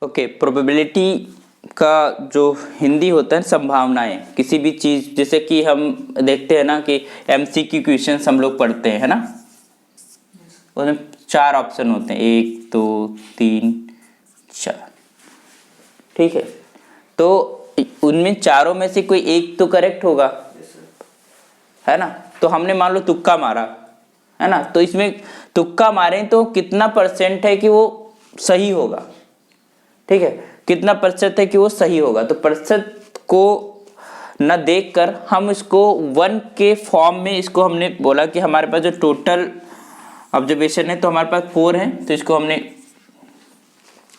Okay, probability का जो हिंदी होता है संभावनाएं, किसी भी चीज़, जैसे कि हम देखते हैं ना कि एमसीक्यू क्वेश्चंस हम लोग पढ़ते हैं, है ना, उसमें 4 ऑप्शन होते हैं, 1 2 3 4, ठीक है। तो उनमें चारों में से कोई एक तो करेक्ट होगा, है ना। तो हमने मान लो तुक्का मारा, है ना, तो इसमें तुक्का मारे तो कितना परसेंट है कि वो सही होगा, ठीक है, कितना प्रतिशत है कि वो सही होगा। तो प्रतिशत को न देखकर हम इसको 1 के फॉर्म में, इसको हमने बोला कि हमारे पास जो टोटल ऑब्जर्वेशन है तो हमारे पास 4 है, तो इसको हमने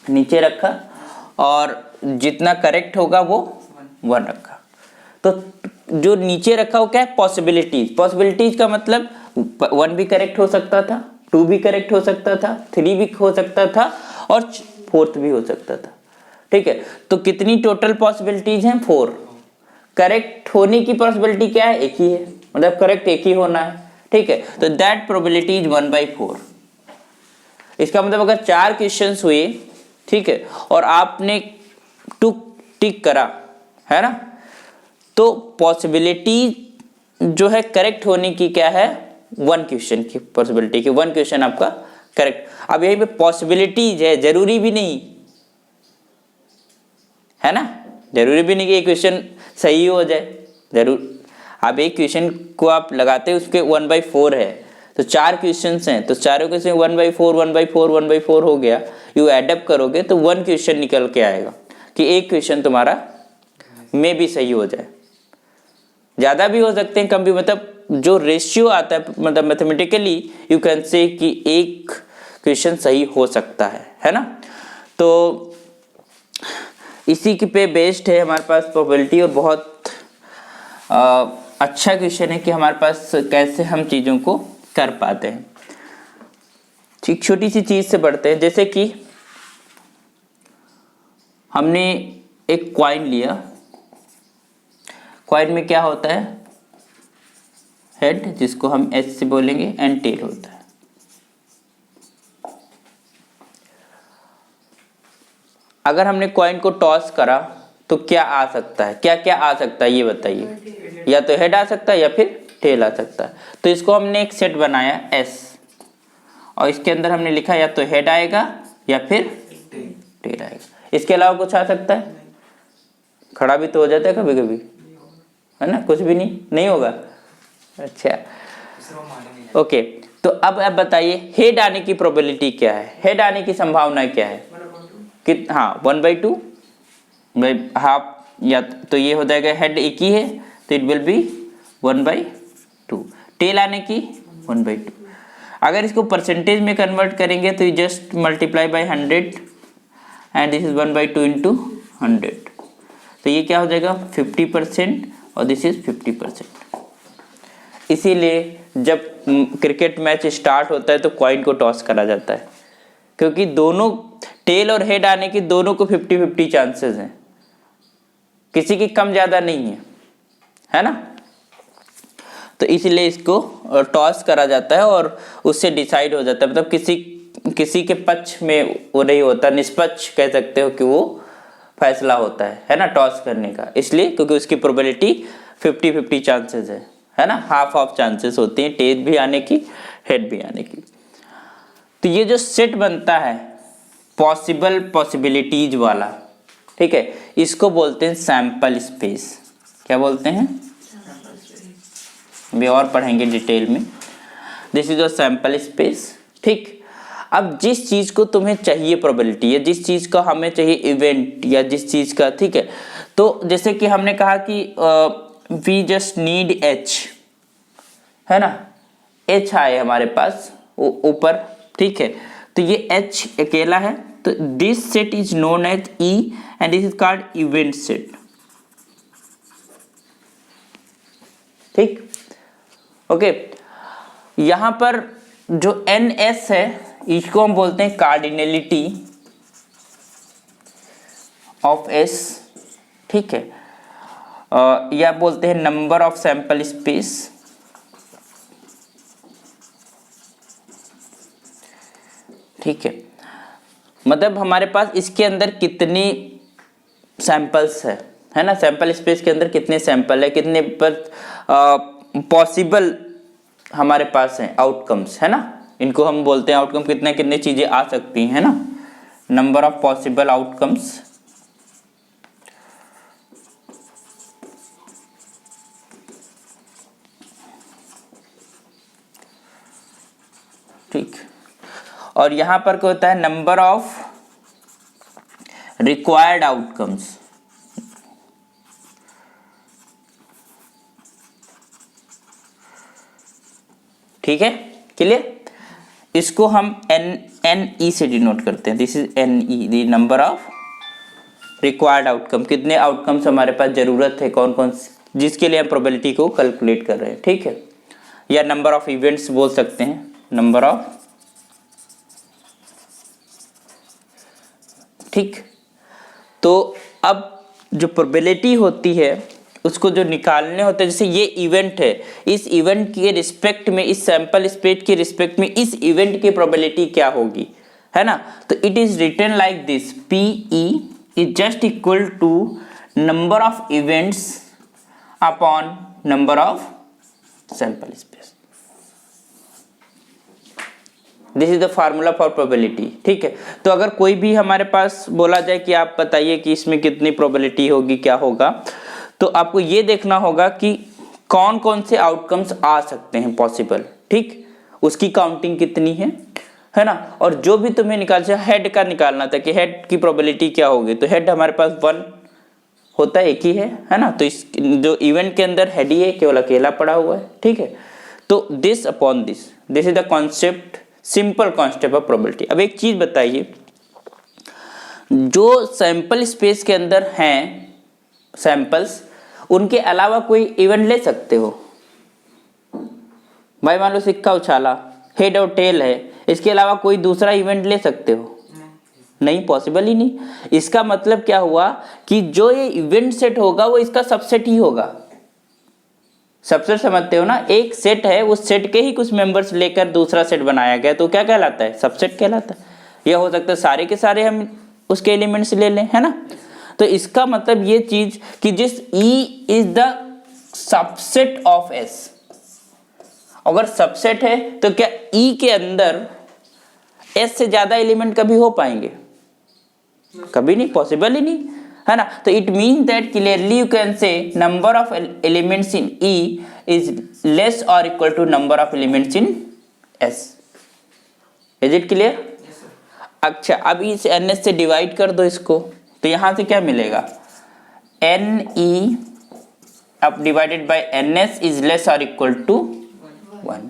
नीचे रखा और जितना करेक्ट होगा वो 1 रखा। तो जो नीचे रखा वो क्या है, पॉसिबिलिटीज। पॉसिबिलिटीज का मतलब 1 भी करेक्ट हो सकता था, 2 भी करेक्ट हो सकता था, 3 भी हो सकता था और 4th भी हो सकता था, ठीक है। तो कितनी टोटल पॉसिबिलिटीज हैं, 4। करेक्ट होने की पॉसिबिलिटी क्या है, एक ही है, मतलब करेक्ट एक ही होना है, ठीक है। तो दैट प्रोबेबिलिटी इज 1/4। इसका मतलब अगर 4 क्वेश्चंस हुए, ठीक है, और आपने टिक करा, है ना, तो पॉसिबिलिटी जो है करेक्ट होने की क्या है, 1 क्वेश्चन की पॉसिबिलिटी की 1 क्वेश्चन आपका करेक्ट। अब यहीं पे पॉसिबिलिटीज है, जरूरी भी नहीं, है ना, जरूरी भी नहीं कि एक क्वेश्चन सही हो जाए, जरूर। अब एक क्वेश्चन को आप लगाते हैं उसके 1/4 है, तो 4 क्वेश्चंस हैं, तो चारों क्वेश्चन 1/4 1/4 1/4 हो गया, यू एडअप करोगे तो 1 क्वेश्चन निकल के आएगा कि एक क्वेश्चन तुम्हारा में भी सही हो जाए। ज्यादा भी हो सकते हैं, कम भी, मतलब जो रेशियो आता है, मतलब मैथमेटिकली यू कैन से कि एक क्वेश्चन सही हो सकता है ना। तो इसी के पे बेस्ड है हमारे पास प्रोबेबिलिटी, और बहुत अच्छा क्वेश्चन है कि हमारे पास कैसे हम चीज़ों को कर पाते हैं। ठीक, छोटी सी चीज़ से बढ़ते हैं, जैसे कि हमने एक कॉइन लिया, कॉइन में क्या होता है, हेड, जिसको हम एच से बोलेंगे, एंड टेल होता है। अगर हमने कॉइन को टॉस करा तो क्या आ सकता है, क्या क्या आ सकता है ये बताइए। या तो हेड आ सकता है या फिर टेल आ सकता है। तो इसको हमने एक सेट बनाया एस, और इसके अंदर हमने लिखा या तो हेड आएगा या फिर टेल आएगा। इसके अलावा कुछ आ सकता है, खड़ा भी तो हो जाता है कभी कभी, है ना, कुछ भी नहीं होगा। अच्छा, ओके। तो अब बताइए हेड आने की प्रोबेबिलिटी क्या है, हेड आने की संभावना क्या है, हाँ 1/2 हाफ, या तो ये हो जाएगा, हेड एक ही है तो इट विल बी 1/2, टेल आने की 1/2। अगर इसको परसेंटेज में कन्वर्ट करेंगे तो you just multiply by 100 and this is 1/2 into 100, तो ये क्या हो जाएगा 50% और दिस इज 50%। इसीलिए जब क्रिकेट मैच स्टार्ट होता है तो कॉइन को टॉस करा जाता है, क्योंकि दोनों टेल और हेड आने की दोनों को 50-50 चांसेस हैं, किसी की कम ज्यादा नहीं है ना। तो इसलिए इसको टॉस करा जाता है और उससे डिसाइड हो जाता है, मतलब किसी के पक्ष में वो नहीं होता, निष्पक्ष कह सकते हो कि वो फैसला होता है ना, टॉस करने का, इसलिए क्योंकि उसकी प्रोबेबिलिटी 50-50 चांसेस है ना, हाफ ऑफ चांसेस होती हैं टेल भी आने की, हेड भी आने की। तो ये जो सेट बनता है पॉसिबल पॉसिबिलिटीज वाला, ठीक है, इसको बोलते हैं सैंपल स्पेस। क्या बोलते हैं, अभी और पढ़ेंगे डिटेल में। This is a sample space, ठीक। अब जिस चीज को तुम्हें चाहिए प्रोबेबिलिटी, या जिस चीज का हमें चाहिए इवेंट, या जिस चीज का, ठीक है, तो जैसे कि हमने कहा कि वी जस्ट नीड एच, है ना, एच आए हमारे पास ऊपर, ठीक है, तो ये एच अकेला है, तो this set is known as E and this is called event set, ठीक, ओके। यहां पर जो एन एस है इसको हम बोलते हैं कार्डिनलिटी ऑफ एस, ठीक है, या बोलते हैं नंबर ऑफ सैंपल स्पेस, ठीक है। मतलब हमारे पास इसके अंदर कितनी सैंपल्स है ना, सैंपल स्पेस के अंदर कितने सैंपल है, कितने पर पॉसिबल हमारे पास हैं आउटकम्स, है ना, इनको हम बोलते हैं आउटकम, कितने कितने चीजें आ सकती हैं, है ना, नंबर ऑफ पॉसिबल आउटकम्स। ठीक, और यहां पर क्या होता है, नंबर ऑफ रिक्वायर्ड आउटकम्स। ठीक है, क्लियर। इसको हम एन ई से डिनोट करते हैं, this is N E, the number of required outcome, कितने आउटकम्स हमारे पास जरूरत है, कौन कौन जिसके लिए हम प्रोबेबिलिटी को कैलकुलेट कर रहे हैं। ठीक है, या नंबर ऑफ इवेंट्स बोल सकते हैं, नंबर ऑफ, ठीक। तो अब जो प्रोबेबिलिटी होती है उसको जो निकालने होते हैं, जैसे ये इवेंट है, इस इवेंट के रिस्पेक्ट में, इस सैंपल स्पेस के रिस्पेक्ट में इस इवेंट की प्रोबेबिलिटी क्या होगी, है ना। तो it is written like this, P E is just equal to number of events upon number of sample space. This is the formula for probability. ठीक है, तो अगर कोई भी हमारे पास बोला जाए कि आप बताइए कि इसमें कितनी प्रोबेबिलिटी होगी, क्या होगा, तो आपको ये देखना होगा कि कौन कौन से आउटकम्स आ सकते हैं पॉसिबल, ठीक, उसकी काउंटिंग कितनी है ना। और जो भी तुम्हें निकालना, हेड का निकालना था कि हेड की प्रोबेबिलिटी क्या होगी, तो हेड हमारे पास 1 होता है, एक ही है ना। तो इस जो इवेंट के अंदर हेड ही है, केवल अकेला पड़ा हुआ है। ठीक है, तो this upon this, this is the concept, simple concept of probability. अब एक चीज बताइए, जो सैंपल स्पेस के अंदर हैं सैंपल्स, उनके अलावा कोई इवेंट ले सकते हो भाई, मान लो सिक्का उछाला, हेड और टेल है, इसके अलावा कोई दूसरा इवेंट ले सकते हो? नहीं, पॉसिबल ही नहीं। इसका मतलब क्या हुआ कि जो ये इवेंट सेट होगा वो इसका सबसेट ही होगा। सबसेट समझते हो ना, एक सेट है, उस सेट के ही कुछ मेंबर्स लेकर दूसरा सेट बनाया गया, तो क्या कहलाता है, सबसेट कहलाता है। यह हो सकता है सारे के सारे हम उसके एलिमेंट्स ले लें, है ना। तो इसका मतलब ये चीज कि जिस E is the subset of S, अगर सबसेट है तो क्या E के अंदर S से ज्यादा एलिमेंट कभी हो पाएंगे? कभी नहीं, पॉसिबल ही नहीं, है ना। तो it means that clearly you can say number of elements in E is less और equal to number of elements in S। Is it clear? अच्छा, अब इस NS से डिवाइड कर दो इसको, तो यहां से क्या मिलेगा, NE अब divided by NS is less और इक्वल टू 1।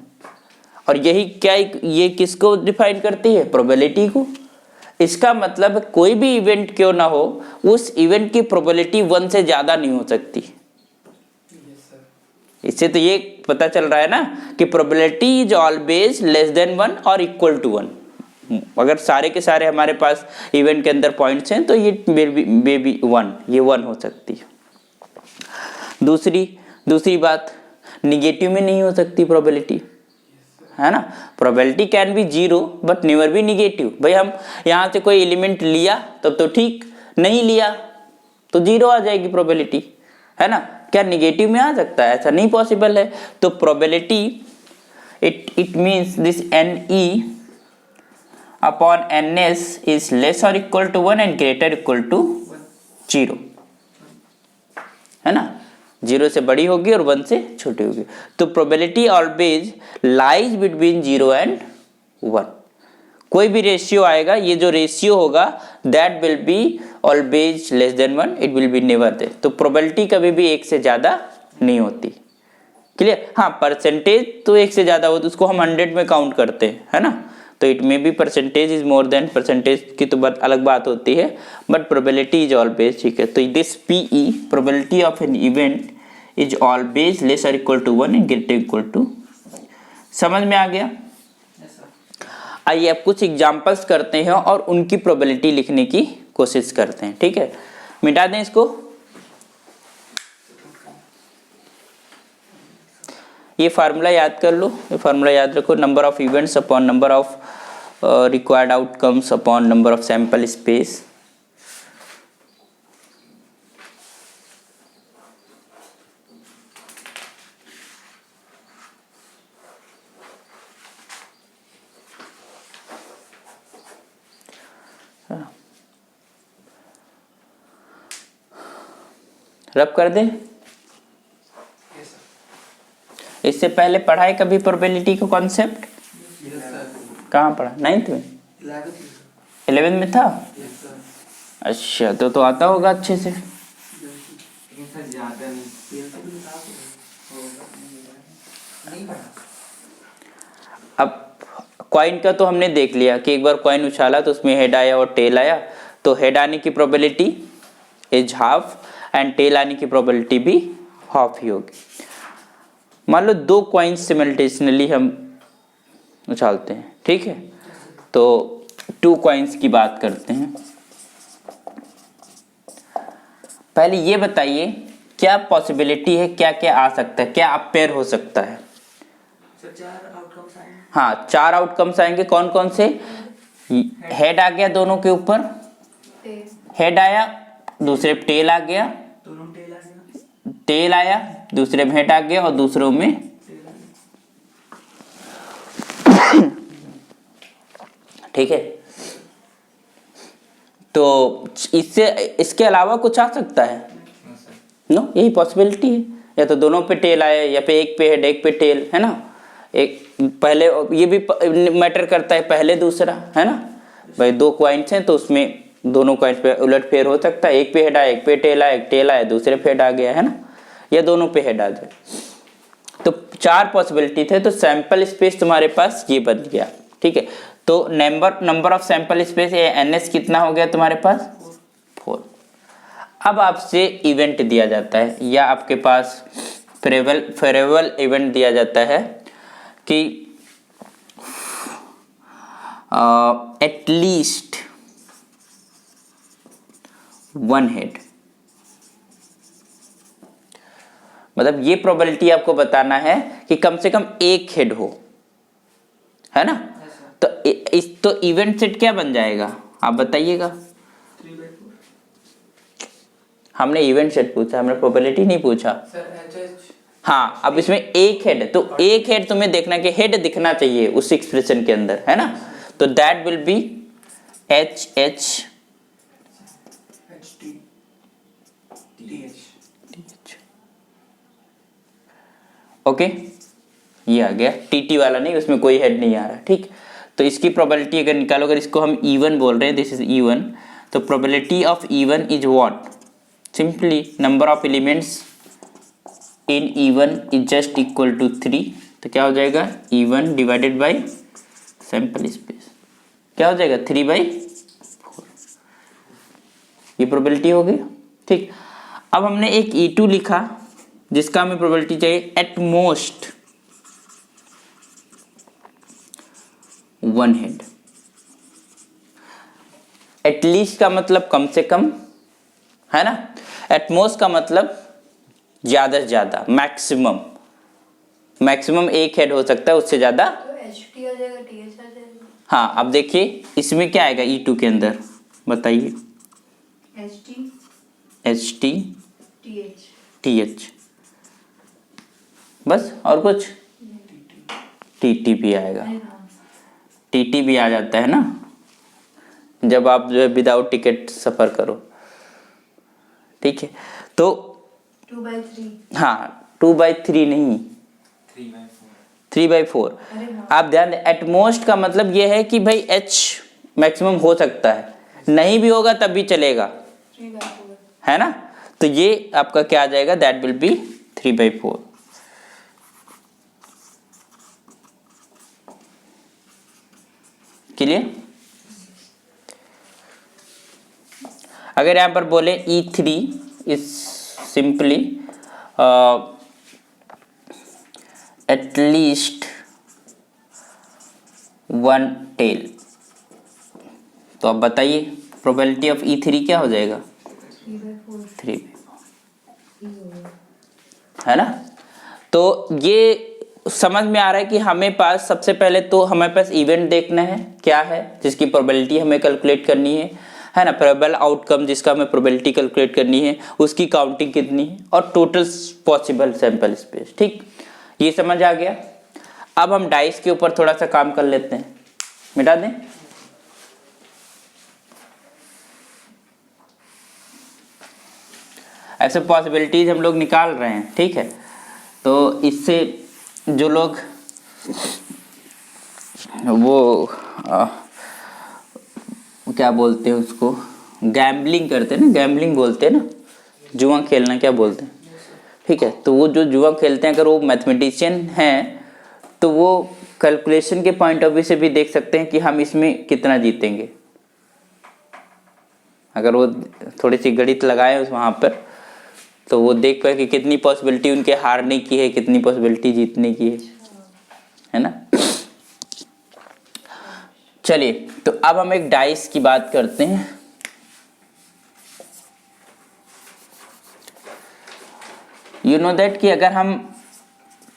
और यही क्या, ये किसको डिफाइन करती है, प्रोबेबिलिटी को। इसका मतलब कोई भी इवेंट क्यों ना हो, उस इवेंट की प्रोबेबिलिटी 1 से ज्यादा नहीं हो सकती। इससे तो ये पता चल रहा है ना कि probability is always less than 1 और इक्वल टू 1। अगर सारे के सारे हमारे पास इवेंट के अंदर पॉइंट्स हैं तो ये बेबी 1, ये 1 हो सकती है। दूसरी बात, निगेटिव में नहीं हो सकती प्रोबेबिलिटी, है ना। Probability can be 0 but never be negative. भाई हम यहाँ से कोई एलिमेंट लिया तब तो ठीक, नहीं लिया तो 0 आ जाएगी प्रोबेबिलिटी, है ना। क्या निगेटिव में आ सकता है? ऐसा नहीं पॉसिबल है। तो probability it means this NE upon NS is less और equal to 1 and greater equal to 0, है ना। 0 से बड़ी होगी और 1 से छोटी होगी। तो probability always lies between 0 and 1। कोई भी रेशियो आएगा, ये जो रेशियो होगा that will be always less than 1, it will be never there. तो प्रोबेबिलिटी कभी भी 1 से ज्यादा नहीं होती। क्लियर? हाँ, परसेंटेज तो 1 से ज्यादा हो तो उसको हम 100 में काउंट करते हैं, है ना। तो it may be percentage is more than, percentage की तो अलग बात होती है, बट प्रोबेबिलिटी इज ऑलवेज, ठीक है। तो this PE, probability of an event is always less और equal to 1 and greater equal to. समझ में आ गया? आइए अब कुछ एग्जांपल्स करते हैं और उनकी प्रोबेबिलिटी लिखने की कोशिश करते हैं। ठीक है, मिटा दें इसको। ये फार्मूला याद कर लो, ये फार्मूला याद रखो, number of events upon number of required outcomes upon number of sample space. रब कर दे। इससे पहले पढ़ा है कभी प्रोबेबिलिटी का कॉन्सेप्ट? कहाँ पढ़ा? 9th में, 11th में था। अच्छा, तो आता होगा अच्छे से। अब कॉइन का तो हमने देख लिया कि एक बार कॉइन उछाला तो उसमें हेड आया और टेल आया, तो हेड आने की probability is half and tail आने की प्रोबेबिलिटी भी हाफ ही होगी। मान लो 2 कॉइन्स सिमल्टेनियसली हम उछालते हैं, ठीक है, तो 2 कॉइन्स की बात करते हैं। पहले ये बताइए क्या पॉसिबिलिटी है, क्या क्या आ सकता है, क्या अपेयर हो सकता है? 4 आउटकम्स आएंगे। हाँ, 4 आउटकम्स आएंगे। कौन कौन से? हेड आ गया दोनों के ऊपर, हेड आया, दूसरे पे टेल आ गया, दोनों टेल आ गया, टेल आया, दूसरे में हेड आ गया और दूसरों में टेल आ गया। ठीक है। तो इससे इसके अलावा कुछ आ सकता है? नो, यही पॉसिबिलिटी है। या तो दोनों पे टेल आए या पे एक पे हेड एक पे टेल, है ना। एक पहले ये भी मैटर करता है, पहले दूसरा, है ना भाई। 2 कॉइन्स हैं तो उसमें दोनों कॉइन्स पे उलट फेर हो सकता है। एक पे हेड आया, एक पे टेल आया, एक टेल आया, दूसरे पे हेड आ गया, है ना, या दोनों पे हेड आ जाए। तो 4 पॉसिबिलिटी थे। तो सैंपल स्पेस तुम्हारे पास ये बन गया, ठीक है। तो number of sample space NS कितना हो गया तुम्हारे पास? 4। अब आपसे इवेंट दिया जाता है या आपके पास फेरेबल इवेंट दिया जाता है कि एटलीस्ट 1 हेड, मतलब ये प्रोबेबिलिटी आपको बताना है कि कम से कम 1 हेड हो, है ना। तो इवेंट सेट क्या बन जाएगा आप बताइएगा? 3/4। हमने इवेंट सेट पूछा, हमने प्रोबेबिलिटी नहीं पूछा। हाँ, अब इसमें 1 हेड है तो 1 हेड तुम्हें देखना कि हेड दिखना चाहिए उस एक्सप्रेशन के अंदर, है ना। तो that will B HH okay. ये आ गया, TT वाला नहीं, उसमें कोई हेड नहीं आ रहा, ठीक। तो इसकी प्रोबेबिलिटी अगर निकालो, अगर इसको हम E1 बोल रहे हैं, दिस इज E1, तो probability of E1 is what? Simply number of elements in E1 is just equal to 3। तो क्या हो जाएगा? E1 divided by sample space, क्या हो जाएगा? 3/4। ये प्रोबेबिलिटी हो गई, ठीक। अब हमने एक E2 लिखा जिसका हमें प्रोबेबिलिटी चाहिए एट मोस्ट 1 हेड। एटलीस्ट का मतलब कम से कम, है ना। एटमोस्ट का मतलब ज्यादा से ज्यादा, मैक्सिमम 1 हेड हो सकता है, उससे ज्यादा। तो HT आ जाएगा, TH आ जाएगा। हाँ, अब देखिए इसमें क्या आएगा E2 के अंदर, बताइए। HT TH, बस, और कुछ? TT भी आएगा। TT भी आ जाता है ना, जब आप जो है विदाउट टिकट सफर करो, ठीक है। तो 2/3। हाँ, 2/3 नहीं, 3/4। आप ध्यान दें, एटमोस्ट का मतलब ये है कि भाई H मैक्सिमम हो सकता है, नहीं भी होगा तब भी चलेगा, 3/4 है ना। तो ये आपका क्या आ जाएगा? That will B 3/4। क्लियर? अगर यहां पर बोले E3 is simply at least 1 tell, तो अब बताइए प्रोबेबिलिटी ऑफ E3 क्या हो जाएगा? 3/4 3, है ना। तो ये समझ में आ रहा है कि हमें पास सबसे पहले तो हमारे पास इवेंट देखना है क्या है जिसकी प्रोबेबिलिटी हमें कैलकुलेट करनी है ना, प्रोबेबल आउटकम जिसका हमें प्रोबेबिलिटी कैलकुलेट करनी है, उसकी काउंटिंग कितनी है और टोटल पॉसिबल सैंपल स्पेस। ठीक, ये समझ आ गया। अब हम डाइस के ऊपर थोड़ा सा काम कर लेते हैं, मिटा दें। ऐसे पॉसिबिलिटीज हम लोग निकाल रहे हैं, ठीक है। तो इससे जो लोग वो क्या बोलते हैं उसको, गैम्बलिंग करते हैं ना, गैम्बलिंग बोलते हैं ना, जुआ खेलना क्या बोलते हैं, ठीक है। तो वो जो जुआ खेलते हैं अगर वो मैथमेटिशियन हैं तो वो कैलकुलेशन के पॉइंट ऑफ व्यू से भी देख सकते हैं कि हम इसमें कितना जीतेंगे। अगर वो थोड़ी सी गणित लगाए उस वहाँ पर तो वो देख पाए कि कितनी पॉसिबिलिटी उनके हारने की है, कितनी पॉसिबिलिटी जीतने की है ना। चलिए, तो अब हम एक डाइस की बात करते हैं। यू नो दैट कि अगर हम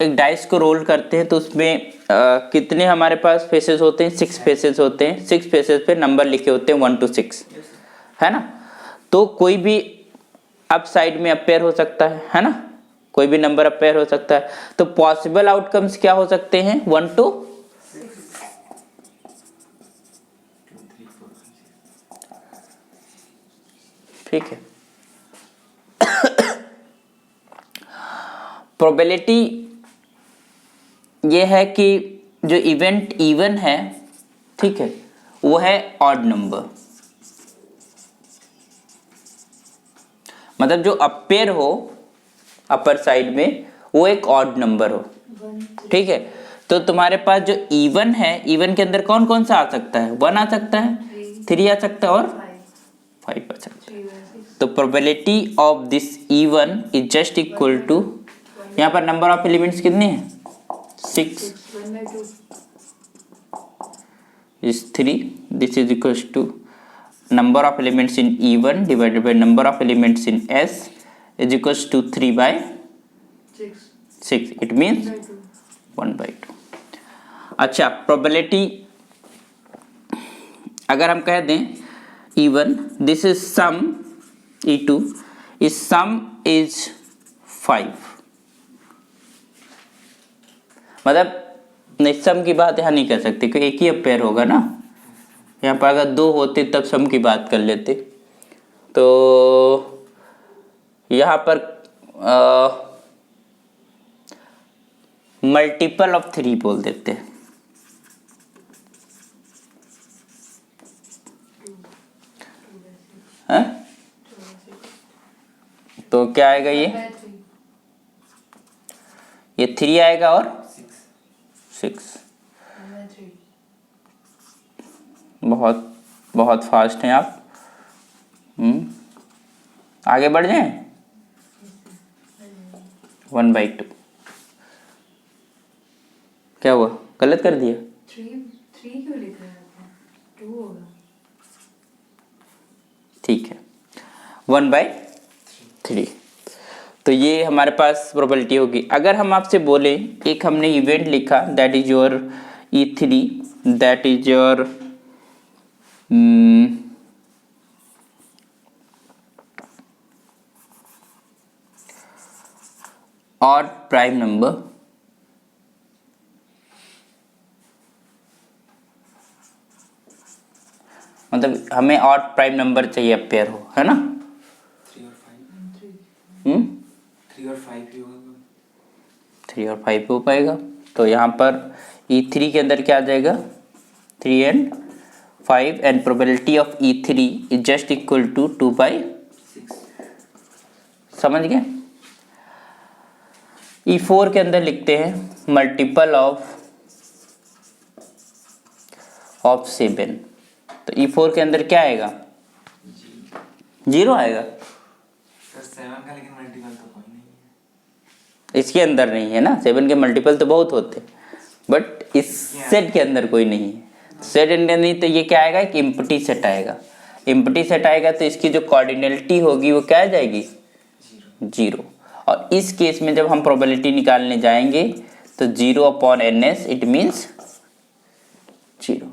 एक डाइस को रोल करते हैं तो उसमें कितने हमारे पास फेसेस होते हैं, 6 फेसेस होते हैं। 6 फेसेस पे नंबर लिखे होते हैं 1 to 6, है ना। तो कोई भी अप साइड में अपेयर हो सकता है ना, कोई भी नंबर अपेयर हो सकता है। तो पॉसिबल आउटकम्स क्या हो सकते हैं, 1 to 6, ठीक है। प्रोबेबिलिटी ये है कि जो इवेंट इवन है, ठीक है, वो है ऑड नंबर, मतलब जो अपेयर हो अपर साइड में वो एक ऑड नंबर हो, ठीक है। तो तुम्हारे पास जो इवन है, इवन के अंदर कौन कौन सा आ सकता है, 1 आ सकता है, 3 आ सकता है और 5 आ सकता है। तो probability of this event is just equal to, यहाँ पर नंबर ऑफ एलिमेंट्स कितने हैं, 6 is 3, this is equals to number of elements in E1 divided by number of elements in S is equals to 3 by 6, it means 1/2। अच्छा, probability अगर हम कह दें E1 this is sum, E2 is sum is 5, मतलब नहीं, सम की बात यहाँ नहीं कर सकते क्योंकि एक ही अपेयर होगा ना। यहाँ पर अगर 2 होते तब सम की बात कर लेते। तो यहाँ पर मल्टीपल ऑफ 3 बोल देते हैं, है? तो क्या आएगा, ये 3 आएगा और 6। बहुत बहुत फास्ट हैं आप। आगे बढ़ जाएं, 1/2 क्या हुआ, गलत कर दिया, 3 क्यों लिखा है, 2 होगा, ठीक है, 1/3। तो ये हमारे पास प्रोबेबिलिटी होगी। अगर हम आपसे बोले, एक हमने इवेंट लिखा that is your E3, that is your और प्राइम नंबर, मतलब हमें और प्राइम नंबर चाहिए अपेयर हो, है ना। 3 और 5 3 और 5 भी होगा, 3 और 5 हो पाएगा। तो यहाँ पर E3 के अंदर क्या आ जाएगा, 3 and 5 and probability of E3 is just equal to 2/6, समझ गए। E4 के अंदर लिखते हैं मल्टीपल ऑफ 7। तो E4 के अंदर क्या आएगा, 0 आएगा। सर 7 का लेकिन मल्टीपल तो कोई नहीं है, इसके अंदर नहीं है ना, 7 के मल्टीपल तो बहुत होते हैं बट इस सेट के अंदर कोई नहीं है। सेट अंदर नहीं, तो ये क्या आएगा, एक एम्प्टी सेट आएगा। एम्प्टी सेट आएगा तो इसकी जो कॉर्डिनलिटी होगी वो क्या आ जाएगी, 0। और इस केस में जब हम प्रोबेबिलिटी निकालने जाएंगे तो 0/ns इट मीन्स 0।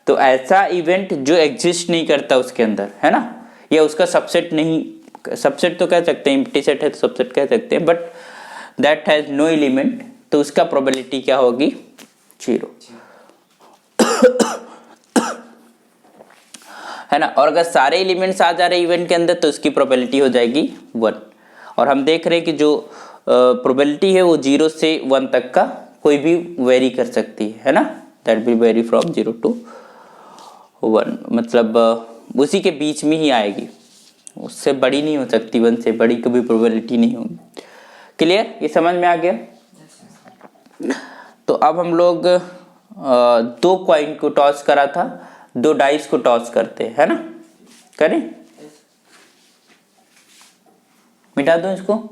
तो ऐसा इवेंट जो एग्जिस्ट नहीं करता उसके अंदर, है ना, या उसका सबसेट नहीं, सबसेट तो कह सकते हैं, एम्प्टी सेट है तो सबसेट कह सकते हैं, but that has no element, तो उसका प्रोबेबिलिटी क्या होगी? 0, है ना। और अगर सारे एलिमेंट्स आ जा रहे इवेंट के अंदर तो उसकी प्रोबेबिलिटी हो जाएगी 1। और हम देख रहे हैं कि जो प्रोबेबिलिटी है वो 0 से 1 तक का कोई भी वेरी कर सकती है ना, that will very from 0 to 1, मतलब उसी के बीच में ही आएगी, उससे बड़ी नहीं हो सकती, 1 से बड़ी कभी प्रोबेबिलिटी नहीं होगी। क्लियर, ये समझ में आ गया? तो अब हम लोग 2 कॉइन को टॉस करा था, 2 डाइस को टॉस करते हैं, है ना, करें? मिटा दो इसको।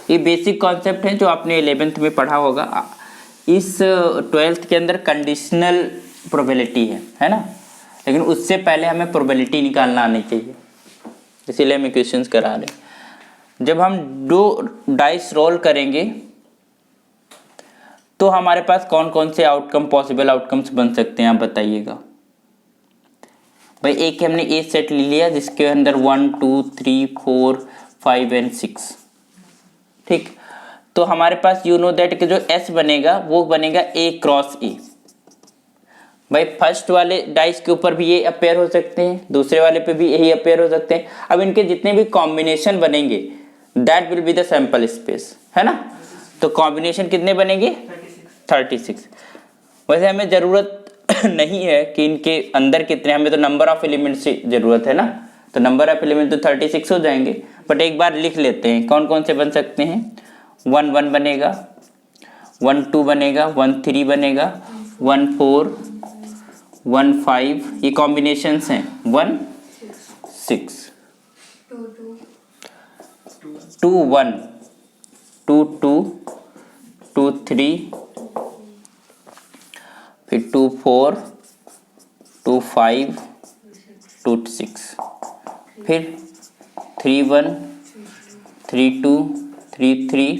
ये बेसिक कॉन्सेप्ट है जो आपने 11th में पढ़ा होगा। इस 12th के अंदर कंडीशनल प्रोबेबिलिटी है ना, लेकिन उससे पहले हमें प्रोबेबिलिटी निकालना आनी चाहिए, इसीलिए हम क्वेश्चंस करा रहे हैं। जब हम 2 डाइस रोल करेंगे तो हमारे पास कौन कौन से आउटकम, पॉसिबल आउटकम्स बन सकते हैं, आप बताइएगा भाई। एक हमने ए सेट ले लिया जिसके अंदर 1 2 3 4 5 एंड 6, ठीक। तो हमारे पास यू नो दैट कि जो एस बनेगा वो बनेगा ए क्रॉस ए। भाई फर्स्ट वाले डाइस के ऊपर भी ये अपेयर हो सकते हैं, दूसरे वाले पे भी यही अपेयर हो सकते हैं। अब इनके जितने भी कॉम्बिनेशन बनेंगे that will be the sample space, है ना। तो कॉम्बिनेशन कितने बनेंगे? 36। वैसे हमें ज़रूरत नहीं है कि इनके अंदर कितने, हमें तो नंबर ऑफ एलिमेंट्स की ज़रूरत है ना, तो नंबर ऑफ एलिमेंट तो 36 हो जाएंगे। बट एक बार लिख लेते हैं कौन कौन से बन सकते हैं। 1 1 बनेगा, 1 2 बनेगा, 1 3 बनेगा, 1 4 1 5, ये कॉम्बिनेशंस हैं, 1 6 2 1 2 2 2 3, फिर 2 4 2 5 2 6, फिर 3 1 3 2 3 3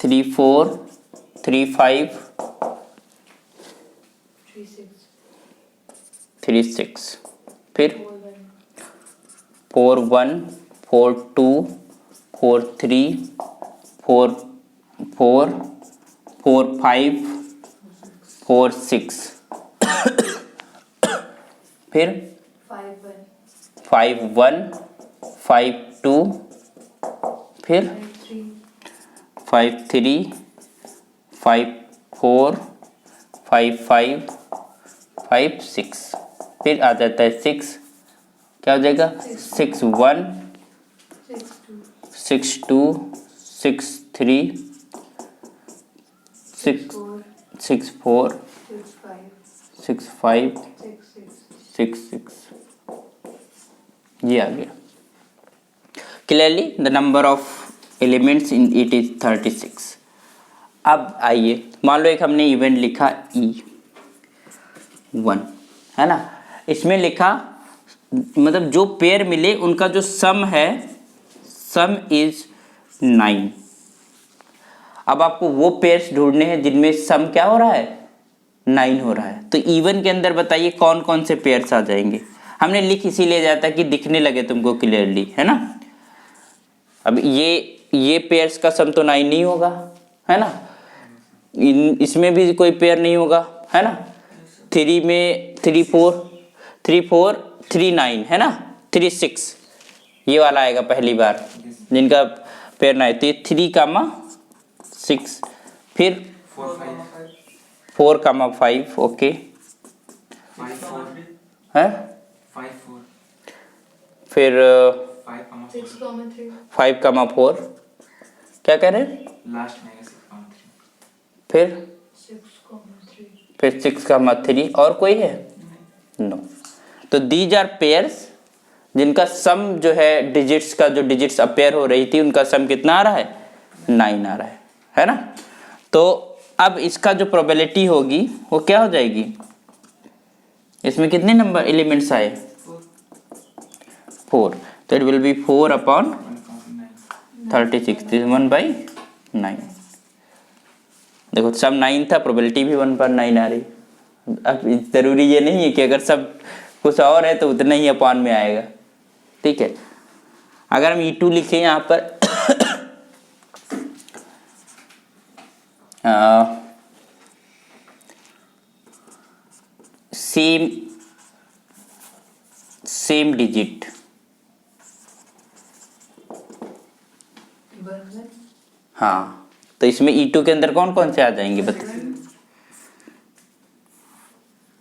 3 4 3 5 3 6, फिर 4 1 4 2 4 3 4 4 4 5 4 6, फिर 5 1 5 2, फिर 5 3 5 4 5 5 5 6, फिर आ जाता है 6, क्या हो जाएगा? 6 1 6 2 6 3 6 6 4 6 5 6 6, ये आ गया। Clearly the number of elements in it is 36। अब आइए, मान लो एक हमने इवेंट लिखा E1, है ना, इसमें लिखा मतलब जो पेयर मिले उनका जो सम है, सम इज 9। अब आपको वो पेयर्स ढूंढने हैं जिनमें सम क्या हो रहा है? 9 हो रहा है। तो E1 के अंदर बताइए कौन कौन से पेयर्स आ जाएंगे। हमने लिख इसीलिए जाता कि दिखने लगे तुमको क्लियरली, है ना। अब ये पेयर्स का सम तो 9 नहीं होगा, है ना, इसमें भी कोई पेयर नहीं होगा, है ना। 3 में 3 4 3 4 3 9, है ना, 3 6, ये वाला आएगा पहली बार जिनका पेयर 9। तो 3 6, फिर 4 5, ओके, है, फिर 5 4, क्या कह रहे हैं लास्ट में 6 फिर 6 3, और कोई है? नो। तो दीज आर पेयर्स जिनका सम जो है डिजिट्स का, जो डिजिट्स अपेयर हो रही थी उनका सम कितना आ रहा है? 9 आ रहा है ना। तो अब इसका जो प्रोबेबिलिटी होगी वो क्या हो जाएगी? इसमें कितने नंबर एलिमेंट्स आए? 4, तो इट विल बी 4/9। 36, 1/9। देखो सब 9 था, प्रोबेबिलिटी भी 1/9 आ रही। अब जरूरी ये नहीं है कि अगर सब कुछ और है तो उतना ही अपॉन में आएगा, ठीक है। अगर हम E2 लिखें यहाँ पर सेम डिजिट, 1 हाँ, तो इसमें E2 के अंदर कौन कौन से आ जाएंगे बताइए।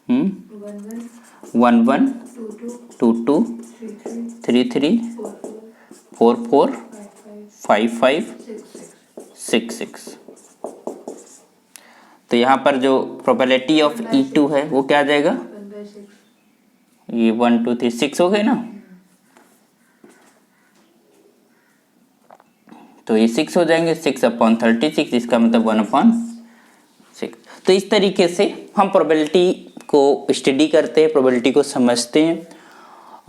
1 1 1 2 2 2 3 3 3 4 4 4 5 5 5 6 6 6। तो यहाँ पर जो प्रोबेबिलिटी ऑफ E2 है वो क्या आ जाएगा, 1/6। ये 1 2 3 6 हो गए ना, तो ये 6 हो जाएंगे, 6/36, इसका मतलब 1/6। तो इस तरीके से हम प्रोबेबिलिटी को स्टडी करते हैं, प्रोबेबिलिटी को समझते हैं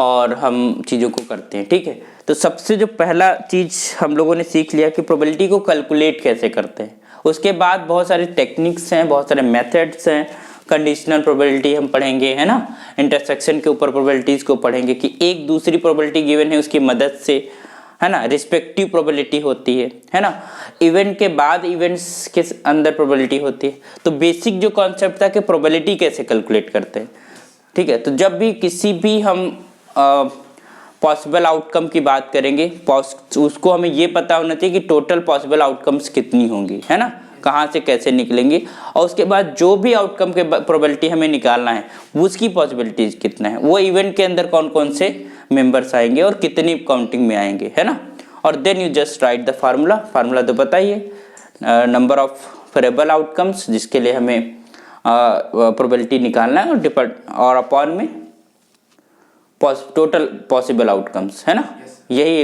और हम चीज़ों को करते हैं, ठीक है। तो सबसे जो पहला चीज़ हम लोगों ने सीख लिया कि प्रोबेबिलिटी को कैलकुलेट कैसे करते हैं। उसके बाद बहुत सारे टेक्निक्स हैं, बहुत सारे मेथड्स हैं। कंडीशनल प्रोबेबिलिटी हम पढ़ेंगे, है ना, इंटरसेक्शन के ऊपर प्रोबेबिलिटीज़ को पढ़ेंगे कि एक दूसरी प्रोबेबिलिटी गिवन है उसकी मदद से, है ना, रिस्पेक्टिव प्रोबेबिलिटी होती है ना, इवेंट के बाद इवेंट्स के अंदर प्रोबेबिलिटी होती है। तो बेसिक जो कॉन्सेप्ट था कि प्रोबेबिलिटी कैसे कैलकुलेट करते हैं, ठीक है। तो जब भी किसी भी हम पॉसिबल आउटकम की बात करेंगे, उसको हमें ये पता होना चाहिए कि टोटल पॉसिबल आउटकम्स कितनी होंगी, है ना, कहाँ से कैसे निकलेंगे, और उसके बाद जो भी आउटकम के प्रोबेबिलिटी हमें निकालना है उसकी पॉसिबिलिटीज कितना है, वो इवेंट के अंदर कौन कौन से मेंबर्स आएंगे और कितनी काउंटिंग में आएंगे, है ना। और then you just write the formula तो पता ही है, नंबर ऑफ वेरिएबल आउटकम्स जिसके लिए हमें प्रोबेबिलिटी निकालना है और अपॉन में टोटल पॉसिबल आउटकम्स, है ना, यही